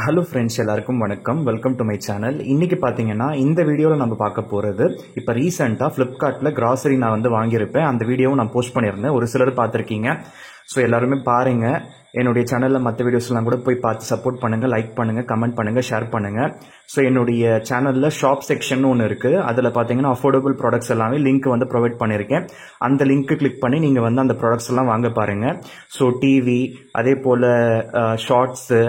Hello friends, எல்லாருக்கும் வணக்கம். Welcome to my channel. இன்னைக்கு பார்த்தீங்கன்னா இந்த வீடியோவில் நம்ம பார்க்க போகிறது, இப்போ ரீசெண்டாக ஃப்ளிப்கார்ட்டில் கிராசரி நான் வாங்கியிருப்பேன். அந்த வீடியோவும் நான் போஸ்ட் பண்ணியிருந்தேன். ஒரு சிலர் பார்த்துருக்கீங்க. ஸோ எல்லாருமே பாருங்கள். என்னுடைய சேனலில் மற்ற வீடியோஸ்லாம் கூட போய் பார்த்து சப்போர்ட் பண்ணுங்கள், லைக் பண்ணுங்கள், கமெண்ட் பண்ணுங்கள், ஷேர் பண்ணுங்கள். ஸோ என்னுடைய சேனலில் ஷாப் செக்ஷன் ஒன்று இருக்குது. அதில் பார்த்தீங்கன்னா அஃபோர்டபுள் ப்ராடக்ட்ஸ் எல்லாமே லிங்க் ப்ரொவைட் பண்ணியிருக்கேன். அந்த லிங்க்கு கிளிக் பண்ணி நீங்கள் அந்த ப்ராடக்ட்ஸ் எல்லாம் வாங்க பாருங்கள். ஸோ டிவி, அதே போல் ஷார்ட்ஸு,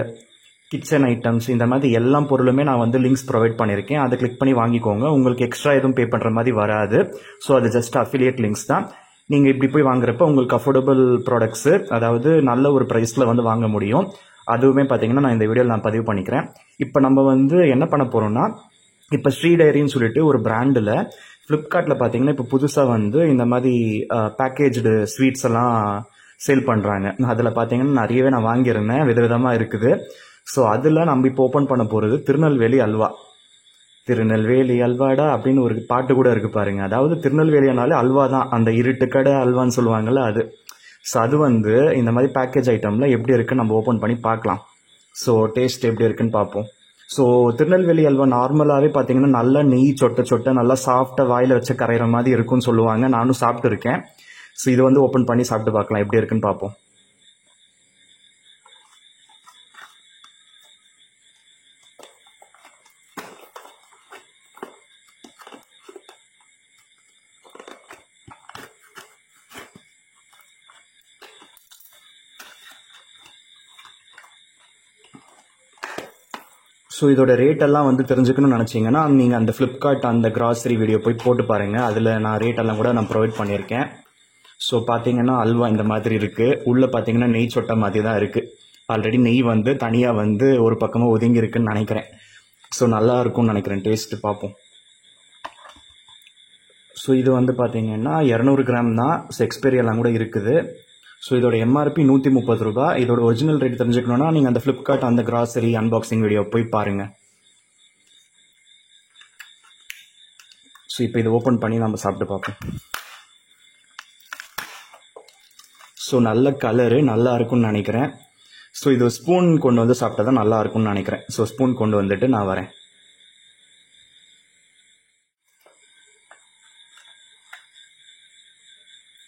கிச்சன் ஐட்டம்ஸ், இந்த மாதிரி எல்லா பொருளுமே நான் லிங்க்ஸ் ப்ரொவைட் பண்ணியிருக்கேன். அதை கிளிக் பண்ணி வாங்கிக்கோங்க. உங்களுக்கு எக்ஸ்ட்ரா எதுவும் பே பண்ணுற மாதிரி வராது. ஸோ அது ஜஸ்ட் அஃபிலியேட் லிங்க்ஸ் தான். நீங்கள் இப்படி போய் வாங்குறப்ப உங்களுக்கு அஃபோர்டபுள் ப்ராடக்ட்ஸு, அதாவது நல்ல ஒரு ப்ரைஸில் வாங்க முடியும். அதுவுமே பார்த்தீங்கன்னா நான் இந்த வீடியோவில் நான் பதிவு பண்ணிக்கிறேன். இப்போ நம்ம என்ன பண்ண போகிறோம்னா, இப்போ ஸ்ரீ டைரின்னு சொல்லிட்டு ஒரு பிராண்டில் ஃப்ளிப்கார்ட்டில் பார்த்தீங்கன்னா இப்போ புதுசாக இந்த மாதிரி பேக்கேஜ்டு ஸ்வீட்ஸ் எல்லாம் சேல் பண்ணுறாங்க. அதில் பார்த்தீங்கன்னா நிறையவே நான் வாங்கியிருந்தேன். விதவிதமாக இருக்குது. ஸோ அதில் நம்ம இப்போ ஓப்பன் பண்ண போகிறது திருநெல்வேலி அல்வா. திருநெல்வேலி அல்வாடா அப்படின்னு ஒரு பாட்டு கூட இருக்குது பாருங்கள். அதாவது திருநெல்வேலியானாலே அல்வா தான். அந்த இருட்டுக்கடை அல்வான்னு சொல்லுவாங்கள்ல, அது. ஸோ அது இந்த மாதிரி பேக்கேஜ் ஐட்டமில் எப்படி இருக்குன்னு நம்ம ஓப்பன் பண்ணி பார்க்கலாம். ஸோ டேஸ்ட் எப்படி இருக்குன்னு பார்ப்போம். ஸோ திருநெல்வேலி அல்வா நார்மலாகவே பார்த்தீங்கன்னா நல்லா நெய் சொட்ட சொட்ட நல்லா சாஃப்டாக வாயில் வச்சு கரைகிற மாதிரி இருக்குன்னு சொல்லுவாங்க. நானும் சாப்பிட்டு இருக்கேன். ஸோ இது ஓப்பன் பண்ணி சாப்பிட்டு பார்க்கலாம், எப்படி இருக்குன்னு பார்ப்போம். ஸோ இதோட ரேட்டெல்லாம் தெரிஞ்சுக்கணும்னு நினச்சிங்கன்னா நீங்கள் அந்த ஃப்ளிப்கார்ட் அந்த கிராசரி வீடியோ போய் போட்டு பாருங்கள். அதில் நான் ரேட்டெல்லாம் கூட நான் ப்ரொவைட் பண்ணியிருக்கேன். ஸோ பார்த்தீங்கன்னா அல்வா இந்த மாதிரி இருக்குது. உள்ளே பார்த்தீங்கன்னா நெய் சொட்ட மாதிரி தான் இருக்குது. ஆல்ரெடி நெய் தனியாக ஒரு பக்கமாக ஒதுங்கி இருக்குன்னு நினைக்கிறேன். ஸோ நல்லா இருக்கும்னு நினைக்கிறேன். டேஸ்ட்டு பார்ப்போம். ஸோ இது பார்த்தீங்கன்னா 200 கிராம் தான். ஸோ எக்ஸ்பைரி எல்லாம் கூட இருக்குது. ஸோ இதோட எம்ஆர்பி 130 ரூபா. இதோட ஒரிஜினல் ரேட் தெரிஞ்சுக்கணுன்னா நீங்கள் அந்த ஃப்ளிப்கார்ட் அந்த கிராசரி அன்பாக்சிங் வீடியோ போய் பாருங்கள். ஸோ இப்போ இது ஓப்பன் பண்ணி நம்ம சாப்பிட்டு பார்ப்போம். ஸோ நல்ல கலரு, நல்லா இருக்கும்னு நினைக்கிறேன். ஸோ இது ஸ்பூன் கொண்டு சாப்பிட்டா தான் நல்லா இருக்கும்னு நினைக்கிறேன். ஸோ ஸ்பூன் கொண்டு வந்துட்டு நான் வரேன்.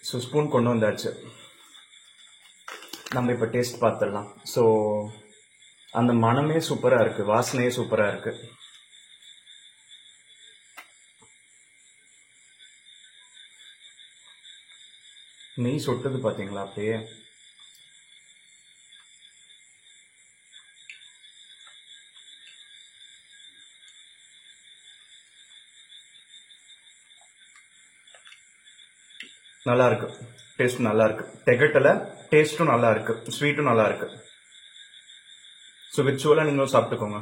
ஸோ ஸ்பூன் கொண்டு வந்தாச்சு. நம்ம இப்போ டேஸ்ட் பார்த்துடலாம். ஸோ அந்த மனமே சூப்பராக இருக்குது, வாசனையே சூப்பராக இருக்குது. நெய் சொட்டது பார்த்தீங்களா அப்படியே. நல்லா இருக்கு. டேஸ்ட் நல்லா இருக்கு. தெகட்டல, டேஸ்ட்டும் நல்லா இருக்கு, ஸ்வீட்டும் நல்லா இருக்கு. ஸோ விர்ச்சுவலாக நீங்களும் சாப்பிட்டுக்கோங்க.